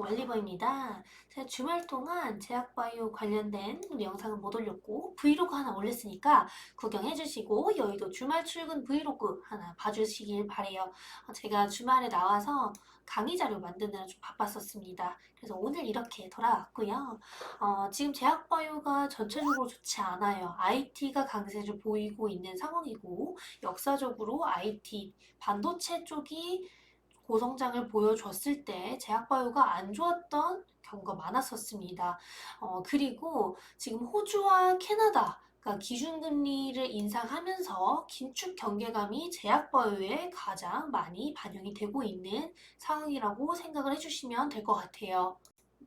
월리버입니다. 제가 주말 동안 제약바이오 관련된 우리 영상은 못 올렸고 브이로그 하나 올렸으니까 구경해주시고 여의도 주말 출근 브이로그 하나 봐주시길 바래요. 제가 주말에 나와서 강의 자료 만드느라 좀 바빴었습니다. 그래서 오늘 이렇게 돌아왔고요. 지금 제약바이오가 전체적으로 좋지 않아요. IT가 강세를 보이고 있는 상황이고 역사적으로 IT, 반도체 쪽이 고성장을 보여줬을 때 제약바이오가 안 좋았던 경우가 많았었습니다. 그리고 지금 호주와 캐나다가 기준금리를 인상하면서 긴축 경계감이 제약바이오에 가장 많이 반영이 되고 있는 상황이라고 생각을 해주시면 될 것 같아요.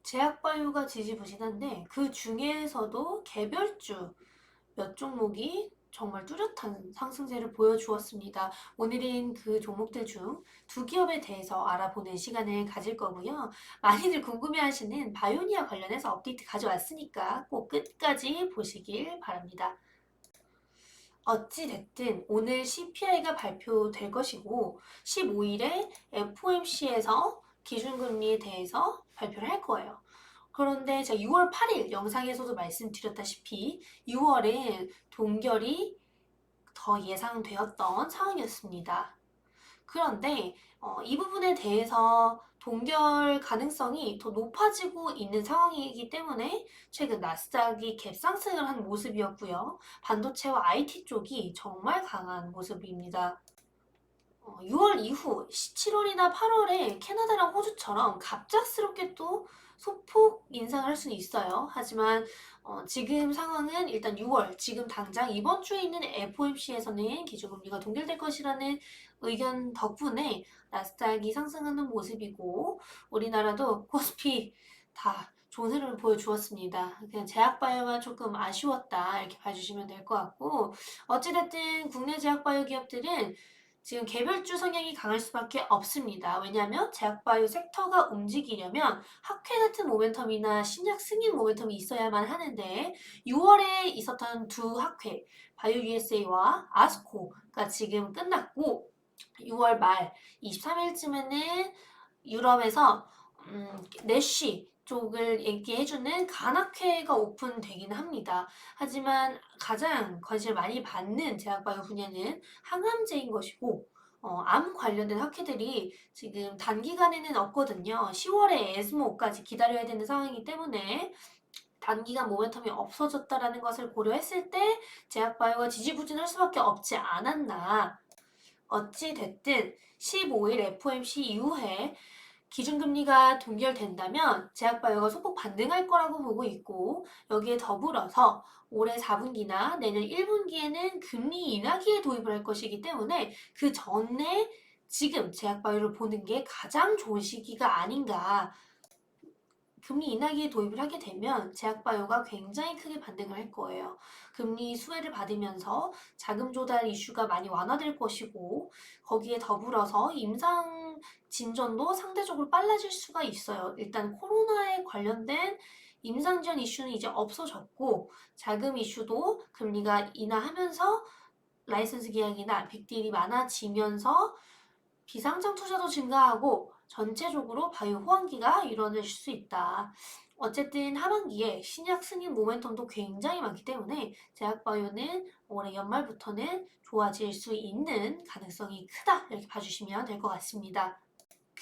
제약바이오가 지지부진한데 그 중에서도 개별주 몇 종목이 정말 뚜렷한 상승세를 보여주었습니다. 오늘은 그 종목들 중 두 기업에 대해서 알아보는 시간을 가질 거고요. 많이들 궁금해하시는 바이오니아 관련해서 업데이트 가져왔으니까 꼭 끝까지 보시길 바랍니다. 어찌됐든 오늘 CPI가 발표될 것이고 15일에 FOMC에서 기준금리에 대해서 발표를 할 거예요. 그런데 제가 6월 8일 영상에서도 말씀드렸다시피 6월은 동결이 더 예상되었던 상황이었습니다. 그런데 이 부분에 대해서 동결 가능성이 더 높아지고 있는 상황이기 때문에 최근 나스닥이 갭상승을 한 모습이었고요. 반도체와 IT 쪽이 정말 강한 모습입니다. 6월 이후 7월이나 8월에 캐나다랑 호주처럼 갑작스럽게 또 소폭 인상을 할 수는 있어요. 하지만 지금 상황은 일단 6월, 지금 당장 이번 주에 있는 FOMC에서는 기준금리가 동결될 것이라는 의견 덕분에 나스닥이 상승하는 모습이고 우리나라도 코스피 다 좋은 흐름을 보여주었습니다. 그냥 제약바이오가 조금 아쉬웠다 이렇게 봐주시면 될 것 같고 어찌됐든 국내 제약바이오 기업들은 지금 개별주 성향이 강할 수밖에 없습니다. 왜냐하면 제약바이오 섹터가 움직이려면 학회 같은 모멘텀이나 신약 승인 모멘텀이 있어야만 하는데 6월에 있었던 두 학회, 바이오 USA와 아스코가 지금 끝났고 6월 말 23일쯤에는 유럽에서 내쉬 쪽을 얘기해주는 간학회가 오픈되긴 합니다. 하지만 가장 관심을 많이 받는 제약바이오 분야는 항암제인 것이고 암 관련된 학회들이 지금 단기간에는 없거든요. 10월에 에스모까지 기다려야 되는 상황이기 때문에 단기간 모멘텀이 없어졌다라는 것을 고려했을 때 제약바이오가 지지부진할 수밖에 없지 않았나. 어찌 됐든 15일 FOMC 이후에 기준금리가 동결된다면 제약바이오가 소폭 반등할 거라고 보고 있고 여기에 더불어서 올해 4분기나 내년 1분기에는 금리 인하기에 도입을 할 것이기 때문에 그 전에 지금 제약바이오를 보는 게 가장 좋은 시기가 아닌가. 금리 인하기에 도입을 하게 되면 제약바이오가 굉장히 크게 반등을 할 거예요. 금리 수혜를 받으면서 자금 조달 이슈가 많이 완화될 것이고 거기에 더불어서 임상 진전도 상대적으로 빨라질 수가 있어요. 일단 코로나에 관련된 임상 지원 이슈는 이제 없어졌고 자금 이슈도 금리가 인하하면서 라이선스 계약이나 빅딜이 많아지면서 비상장 투자도 증가하고 전체적으로 바이오 호황기가 이루어질 수 있다. 어쨌든 하반기에 신약 승인 모멘텀도 굉장히 많기 때문에 제약바이오는 올해 연말부터는 좋아질 수 있는 가능성이 크다 이렇게 봐주시면 될 것 같습니다.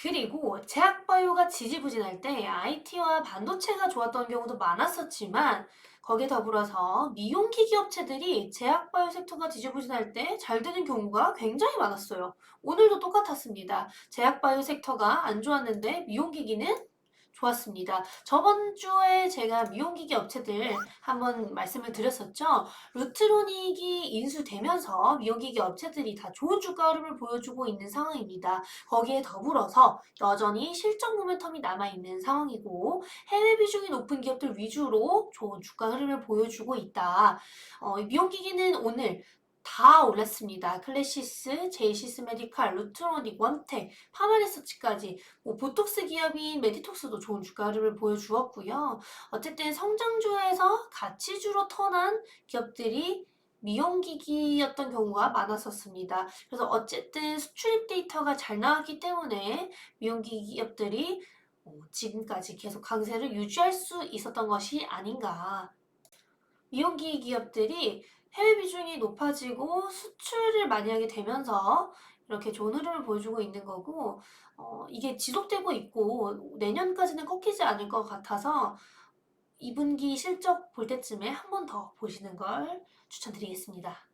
그리고 제약바이오가 지지부진할 때 IT와 반도체가 좋았던 경우도 많았었지만 거기에 더불어서 미용기기 업체들이 제약바이오 섹터가 지지부진할 때 잘 되는 경우가 굉장히 많았어요. 오늘도 똑같았습니다. 제약바이오 섹터가 안 좋았는데 미용기기는 좋았습니다. 저번 주에 제가 미용기기 업체들 한번 말씀을 드렸었죠. 루트로닉이 인수되면서 미용기기 업체들이 다 좋은 주가 흐름을 보여주고 있는 상황입니다. 거기에 더불어서 여전히 실적 모멘텀이 남아있는 상황이고 해외 비중이 높은 기업들 위주로 좋은 주가 흐름을 보여주고 있다. 미용기기는 오늘 다 올랐습니다. 클래시스, 제이시스 메디칼, 루트로닉, 원텍, 파마리서치까지 보톡스 기업인 메디톡스도 좋은 주가 흐름을 보여주었고요. 어쨌든 성장주에서 가치주로 턴한 기업들이 미용기기였던 경우가 많았었습니다. 그래서 어쨌든 수출입 데이터가 잘 나왔기 때문에 미용기기 기업들이 지금까지 계속 강세를 유지할 수 있었던 것이 아닌가. 미용기기 기업들이 해외 비중이 높아지고 수출을 많이 하게 되면서 이렇게 좋은 흐름을 보여주고 있는 거고, 이게 지속되고 있고 내년까지는 꺾이지 않을 것 같아서 2분기 실적 볼 때쯤에 한 번 더 보시는 걸 추천드리겠습니다.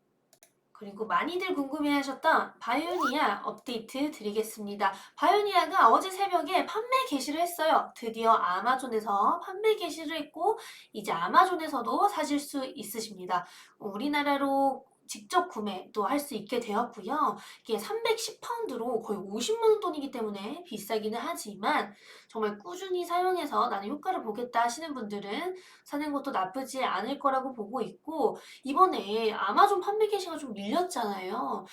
그리고 많이들 궁금해하셨던 바이오니아 업데이트 드리겠습니다. 바이오니아가 어제 새벽에 판매 개시를 했어요. 드디어 아마존에서 판매 개시를 했고 이제 아마존에서도 사실 수 있으십니다. 우리나라로 직접 구매도 할 수 있게 되었고요. 이게 310파운드로 거의 50만 원 돈이기 때문에 비싸기는 하지만 정말 꾸준히 사용해서 나는 효과를 보겠다 하시는 분들은 사는 것도 나쁘지 않을 거라고 보고 있고, 이번에 아마존 판매 개시가 좀 밀렸잖아요.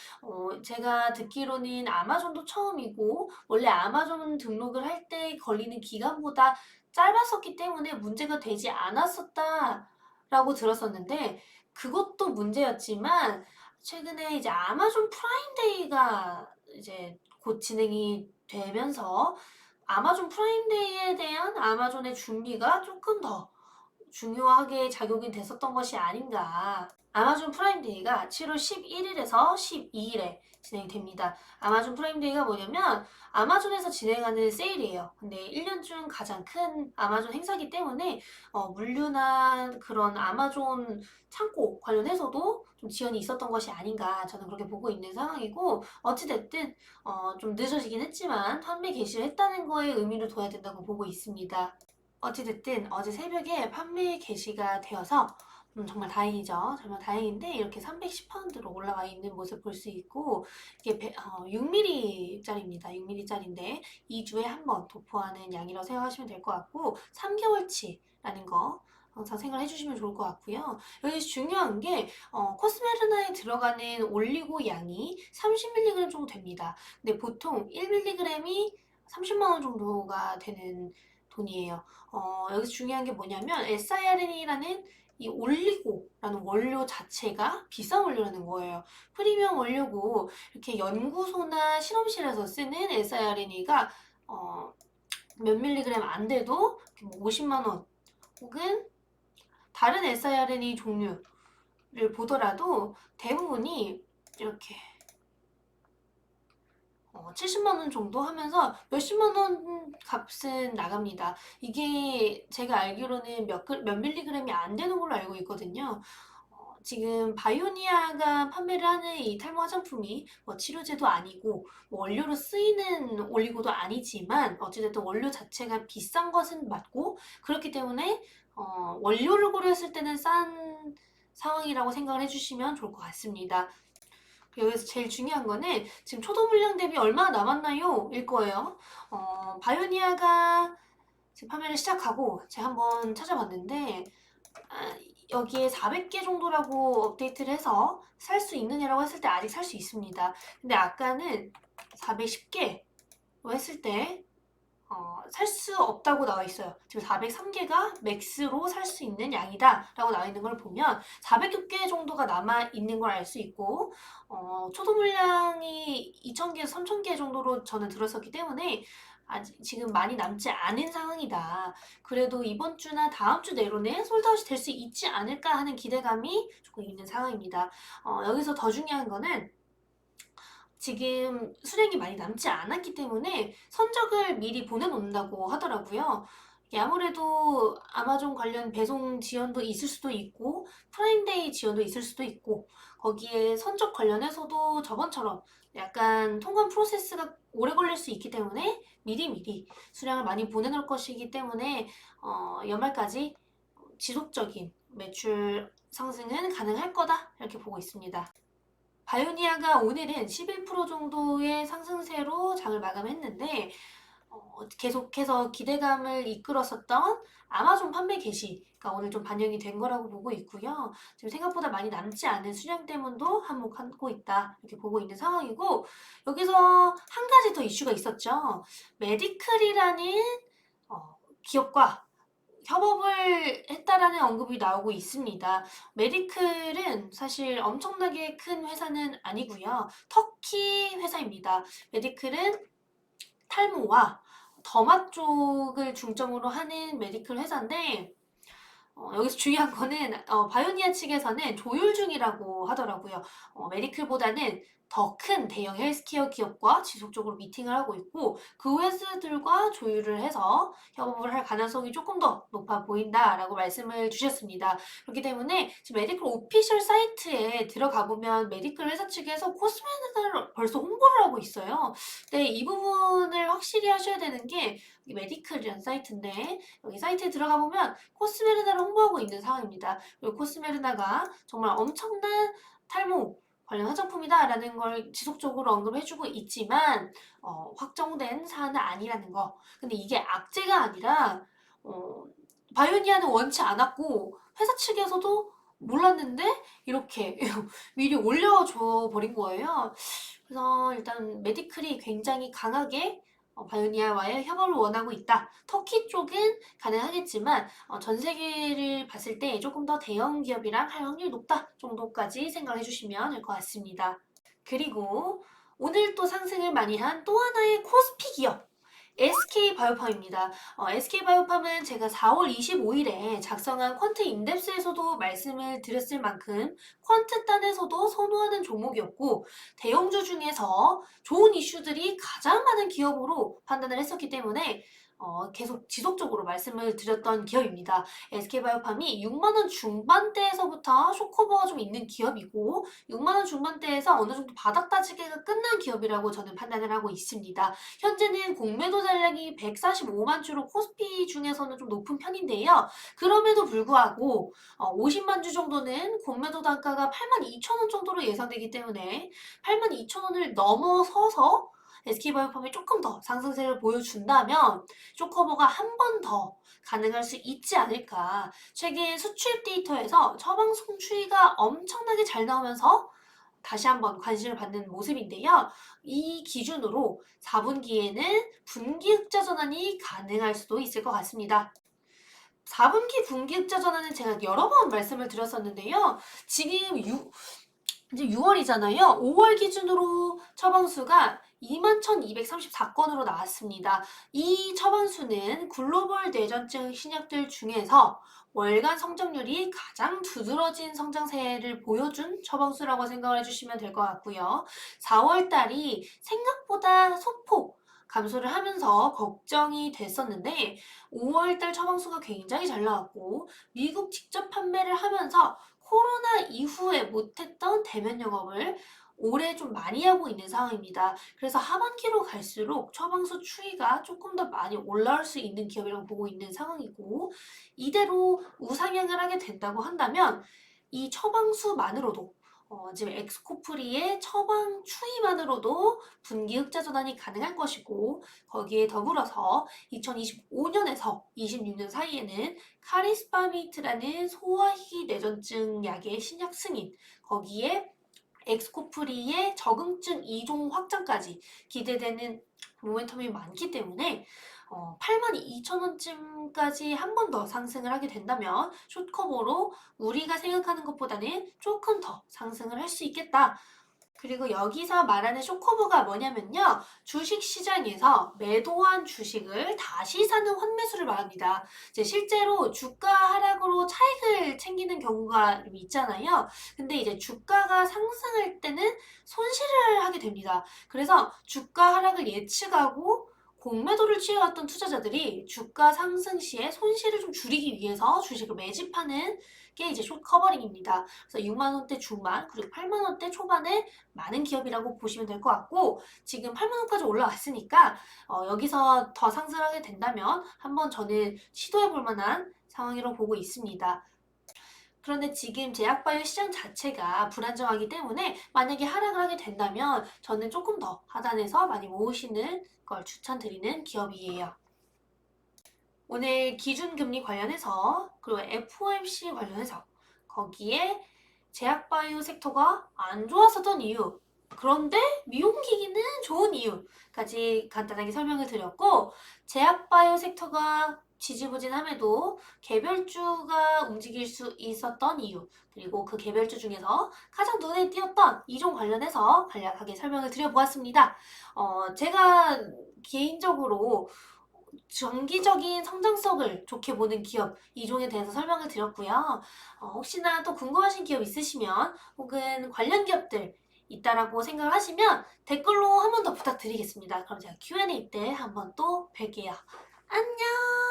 제가 듣기로는 아마존도 처음이고 원래 아마존 등록을 할 때 걸리는 기간보다 짧았었기 때문에 문제가 되지 않았었다라고 들었었는데, 그것도 문제였지만 최근에 이제 아마존 프라임데이가 이제 곧 진행이 되면서 아마존 프라임데이에 대한 아마존의 준비가 조금 더 중요하게 작용이 됐었던 것이 아닌가. 아마존 프라임데이가 7월 11일에서 12일에 진행됩니다. 아마존 프라임데이가 뭐냐면 아마존에서 진행하는 세일이에요. 근데 1년 중 가장 큰 아마존 행사기 때문에 물류나 그런 아마존 창고 관련해서도 좀 지연이 있었던 것이 아닌가, 저는 그렇게 보고 있는 상황이고, 어찌됐든 좀 늦어지긴 했지만 판매 개시를 했다는 거에 의미를 둬야 된다고 보고 있습니다. 어찌됐든 어제 새벽에 판매 개시가 되어서 정말 다행이죠. 정말 다행인데 이렇게 310파운드로 올라와 있는 모습 볼 수 있고, 이게 6mm짜리입니다. 6mm짜리인데 2주에 한 번 도포하는 양이라고 생각하시면 될 것 같고 3개월치라는 거 항상 생각해 주시면 좋을 것 같고요. 여기서 중요한 게 코스메르나에 들어가는 올리고 양이 30mg 정도 됩니다. 근데 보통 1mg이 30만 원 정도가 되는 돈이에요. 여기서 중요한 게 뭐냐면 siRNA라는 이 올리고라는 원료 자체가 비싼 원료라는 거예요. 프리미엄 원료고 이렇게 연구소나 실험실에서 쓰는 siRNA가 몇 밀리그램 안 돼도 50만 원 혹은 다른 siRNA 종류를 보더라도 대부분이 이렇게 70만 원 정도 하면서 몇십만 원 값은 나갑니다. 이게 제가 알기로는 몇 밀리그램이 안 되는 걸로 알고 있거든요. 지금 바이오니아가 판매를 하는 이 탈모 화장품이 치료제도 아니고 원료로 쓰이는 올리고도 아니지만 어찌됐든 원료 자체가 비싼 것은 맞고, 그렇기 때문에 원료를 고려했을 때는 싼 상황이라고 생각을 해주시면 좋을 것 같습니다. 여기서 제일 중요한 거는 지금 초도 물량 대비 얼마나 남았나요? 일 거예요. 바이오니아가 지금 판매를 시작하고 제가 한번 찾아봤는데 여기에 400개 정도라고 업데이트를 해서 살 수 있느냐라고 했을 때 아직 살 수 있습니다. 근데 아까는 410개로 했을 때 살 수 없다고 나와 있어요. 지금 403개가 맥스로 살 수 있는 양이다 라고 나와 있는 걸 보면 400개 정도가 남아 있는 걸 알 수 있고, 초도 물량이 2,000개에서 3,000개 정도로 저는 들었었기 때문에 아직 지금 많이 남지 않은 상황이다. 그래도 이번 주나 다음 주 내로는 솔드아웃이 될 수 있지 않을까 하는 기대감이 조금 있는 상황입니다. 여기서 더 중요한 거는 지금 수량이 많이 남지 않았기 때문에 선적을 미리 보내놓는다고 하더라고요. 이게 아무래도 아마존 관련 배송 지연도 있을 수도 있고 프라임데이 지연도 있을 수도 있고, 거기에 선적 관련해서도 저번처럼 약간 통관 프로세스가 오래 걸릴 수 있기 때문에 미리미리 수량을 많이 보내놓을 것이기 때문에 연말까지 지속적인 매출 상승은 가능할 거다 이렇게 보고 있습니다. 바이오니아가 오늘은 11% 정도의 상승세로 장을 마감했는데 계속해서 기대감을 이끌었었던 아마존 판매 개시가 오늘 좀 반영이 된 거라고 보고 있고요. 지금 생각보다 많이 남지 않은 수량 때문도 한몫하고 있다 이렇게 보고 있는 상황이고, 여기서 한 가지 더 이슈가 있었죠. 메디클이라는 기업과 협업을 했다라는 언급이 나오고 있습니다. 메디클은 사실 엄청나게 큰 회사는 아니고요. 터키 회사입니다. 메디클은 탈모와 더마 쪽을 중점으로 하는 메디컬 회사인데 여기서 중요한 거는 바이오니아 측에서는 조율 중이라고 하더라고요. 메디클보다는 더 큰 대형 헬스케어 기업과 지속적으로 미팅을 하고 있고 그 회사들과 조율을 해서 협업을 할 가능성이 조금 더 높아 보인다라고 말씀을 주셨습니다. 그렇기 때문에 지금 메디컬 오피셜 사이트에 들어가 보면 메디컬 회사 측에서 코스메틱을 벌써 홍보를 하고 있어요. 네, 이 부분을 확실히 하셔야 되는 게 메디컬이라는 사이트인데 여기 사이트에 들어가 보면 코스메르나를 홍보하고 있는 상황입니다. 그리고 코스메르나가 정말 엄청난 탈모 관련 화장품이다라는 걸 지속적으로 언급해주고 있지만 확정된 사안은 아니라는 거. 근데 이게 악재가 아니라 어, 바이오니아는 원치 않았고 회사 측에서도 몰랐는데 이렇게 미리 올려줘 버린 거예요. 그래서 일단 메디클이 굉장히 강하게 바이오니아와의 협업을 원하고 있다. 터키 쪽은 가능하겠지만 전 세계를 봤을 때 조금 더 대형 기업이랑 할 확률이 높다 정도까지 생각을 해주시면 될 것 같습니다. 그리고 오늘 또 상승을 많이 한 또 하나의 코스피 기업 SK바이오팜입니다. SK바이오팜은 제가 4월 25일에 작성한 퀀트 인덱스에서도 말씀을 드렸을 만큼 퀀트 단에서도 선호하는 종목이었고 대형주 중에서 좋은 이슈들이 가장 많은 기업으로 판단을 했었기 때문에 계속 지속적으로 말씀을 드렸던 기업입니다. SK바이오팜이 6만원 중반대에서부터 쇼커버가 좀 있는 기업이고 6만원 중반대에서 어느 정도 바닥 다지기가 끝난 기업이라고 저는 판단을 하고 있습니다. 현재는 공매도 잔량이 145만 주로 코스피 중에서는 좀 높은 편인데요. 그럼에도 불구하고 50만 주 정도는 공매도 단가가 82,000원 정도로 예상되기 때문에 82,000원을 넘어서서 SK바이오팜이 조금 더 상승세를 보여준다면 쇼커버가 한 번 더 가능할 수 있지 않을까. 최근 수출 데이터에서 처방송 추이가 엄청나게 잘 나오면서 다시 한번 관심을 받는 모습인데요. 이 기준으로 4분기에는 분기 흑자 전환이 가능할 수도 있을 것 같습니다. 4분기 분기 흑자 전환은 제가 여러 번 말씀을 드렸었는데요. 지금 이제 6월이잖아요. 5월 기준으로 처방수가 21,234건으로 나왔습니다. 이 처방수는 글로벌 뇌전증 신약들 중에서 월간 성장률이 가장 두드러진 성장세를 보여준 처방수라고 생각을 해주시면 될 것 같고요. 4월 달이 생각보다 소폭 감소를 하면서 걱정이 됐었는데 5월 달 처방수가 굉장히 잘 나왔고 미국 직접 판매를 하면서 코로나 이후에 못했던 대면 영업을 올해 좀 많이 하고 있는 상황입니다. 그래서 하반기로 갈수록 처방수 추이가 조금 더 많이 올라올 수 있는 기업이라고 보고 있는 상황이고 이대로 우상향을 하게 된다고 한다면 이 처방수만으로도 지금 엑스코프리의 처방 추이만으로도 분기 흑자 전환이 가능할 것이고 거기에 더불어서 2025년에서 26년 사이에는 카리스파메이트라는 소화기 뇌전증 약의 신약 승인 거기에 엑스코프리의 적응증 2종 확장까지 기대되는 모멘텀이 많기 때문에 82,000원쯤까지 한 번 더 상승을 하게 된다면 숏커버로 우리가 생각하는 것보다는 조금 더 상승을 할 수 있겠다. 그리고 여기서 말하는 쇼커버가 뭐냐면요. 주식시장에서 매도한 주식을 다시 사는 환매수를 말합니다. 이제 실제로 주가 하락으로 차익을 챙기는 경우가 있잖아요. 근데 이제 주가가 상승할 때는 손실을 하게 됩니다. 그래서 주가 하락을 예측하고 공매도를 취해왔던 투자자들이 주가 상승 시에 손실을 좀 줄이기 위해서 주식을 매집하는 게 이제 숏 커버링입니다. 그래서 6만 원대 중반 그리고 8만 원대 초반에 많은 기업이라고 보시면 될 것 같고 지금 8만 원까지 올라왔으니까 여기서 더 상승하게 된다면 한번 저는 시도해 볼 만한 상황이라고 보고 있습니다. 그런데 지금 제약바이오 시장 자체가 불안정하기 때문에 만약에 하락을 하게 된다면 저는 조금 더 하단에서 많이 모으시는 걸 추천드리는 기업이에요. 오늘 기준금리 관련해서 그리고 FOMC 관련해서 거기에 제약바이오 섹터가 안 좋았었던 이유 그런데 미용기기는 좋은 이유까지 간단하게 설명을 드렸고 제약바이오 섹터가 지지부진함에도 개별주가 움직일 수 있었던 이유 그리고 그 개별주 중에서 가장 눈에 띄었던 이종 관련해서 간략하게 설명을 드려보았습니다. 제가 개인적으로 정기적인 성장성을 좋게 보는 기업 2종에 대해서 설명을 드렸고요. 혹시나 또 궁금하신 기업 있으시면 혹은 관련 기업들 있다라고 생각을 하시면 댓글로 한 번 더 부탁드리겠습니다. 그럼 제가 Q&A 때 한 번 또 뵐게요. 안녕!